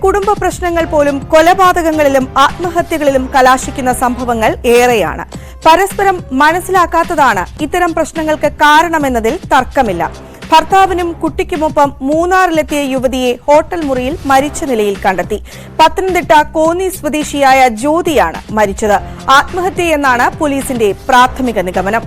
കുടുംബ പ്രശ്നങ്ങൾ പോലും കൊലപാതകങ്ങളിലും ആത്മഹത്യകളിലും കലാശിക്കുന്ന സംഭവങ്ങൾ ഏറെയാണ്. പരസ്പരം മനസ്സിലാക്കാത്തതാണ് ഇത്തരം പ്രശ്നങ്ങൾക്ക് കാരണമെന്നതിൽ തർക്കമില്ല. ഭർത്താവിനും കുട്ടിക്കുമൊപ്പം മൂന്നാറിലെത്തിയ യുവതിയെ ഹോട്ടൽ മുറിയിൽ മരിച്ച നിലയിൽ കണ്ടെത്തി. പത്തനംതിട്ട കോന്നി സ്വദേശിയായ ജ്യോതിയാണ് മരിച്ചത്. ആത്മഹത്യയെന്നാണ് പോലീസിന്റെ പ്രാഥമിക നിഗമനം.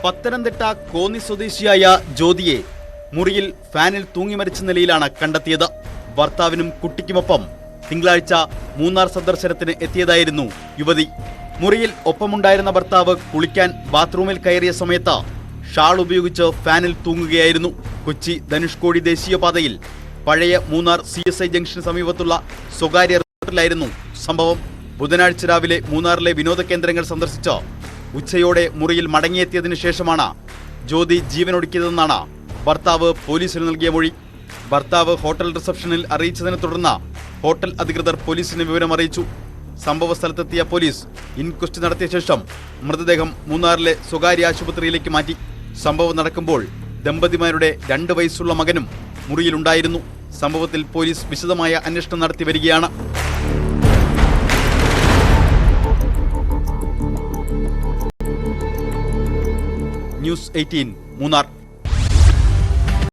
പത്തനംതിട്ട കോന്നി സ്വദേശിയായ ജ്യോതിയെ മുറിയിൽ ഫാനിൽ തൂങ്ങി മരിച്ച നിലയിലാണ് കണ്ടെത്തിയത്. ഭർത്താവിനും കുട്ടിക്കുമൊപ്പം തിങ്കളാഴ്ച മൂന്നാർ സന്ദർശനത്തിന് എത്തിയതായിരുന്നു യുവതി. മുറിയിൽ ഒപ്പമുണ്ടായിരുന്ന ഭർത്താവ് കുളിക്കാൻ ബാത്റൂമിൽ കയറിയ സമയത്ത് ഷാൾ ഉപയോഗിച്ച് ഫാനിൽ തൂങ്ങുകയായിരുന്നു. കൊച്ചി ധനുഷ്കോടി ദേശീയപാതയിൽ പഴയ മൂന്നാർ CSI ജംഗ്ഷന് സമീപത്തുള്ള സ്വകാര്യ റിസോർട്ടിലായിരുന്നു സംഭവം. ബുധനാഴ്ച രാവിലെ മൂന്നാറിലെ വിനോദ കേന്ദ്രങ്ങൾ സന്ദർശിച്ച് ഉച്ചയോടെ മുറിയിൽ മടങ്ങിയെത്തിയതിനു ശേഷമാണ് ജ്യോതി ജീവനൊടുക്കിയതെന്നാണ് ഭർത്താവ് പോലീസിന് നൽകിയ മൊഴി. ഭർത്താവ് ഹോട്ടൽ റിസപ്ഷനിൽ അറിയിച്ചതിനെ തുടർന്ന് ഹോട്ടൽ അധികൃതർ പോലീസിന് വിവരം അറിയിച്ചു. സംഭവ സ്ഥലത്തെത്തിയ പോലീസ് ഇൻക്വസ്റ്റ് നടത്തിയ ശേഷം മൃതദേഹം മൂന്നാറിലെ സ്വകാര്യ ആശുപത്രിയിലേക്ക് മാറ്റി. സംഭവം നടക്കുമ്പോൾ ദമ്പതിമാരുടെ 2 വയസ്സുള്ള മകനും മുറിയിലുണ്ടായിരുന്നു. സംഭവത്തിൽ പോലീസ് വിശദമായ അന്വേഷണം നടത്തി വരികയാണ്. ന്യൂസ് 18 മൂന്നാർ.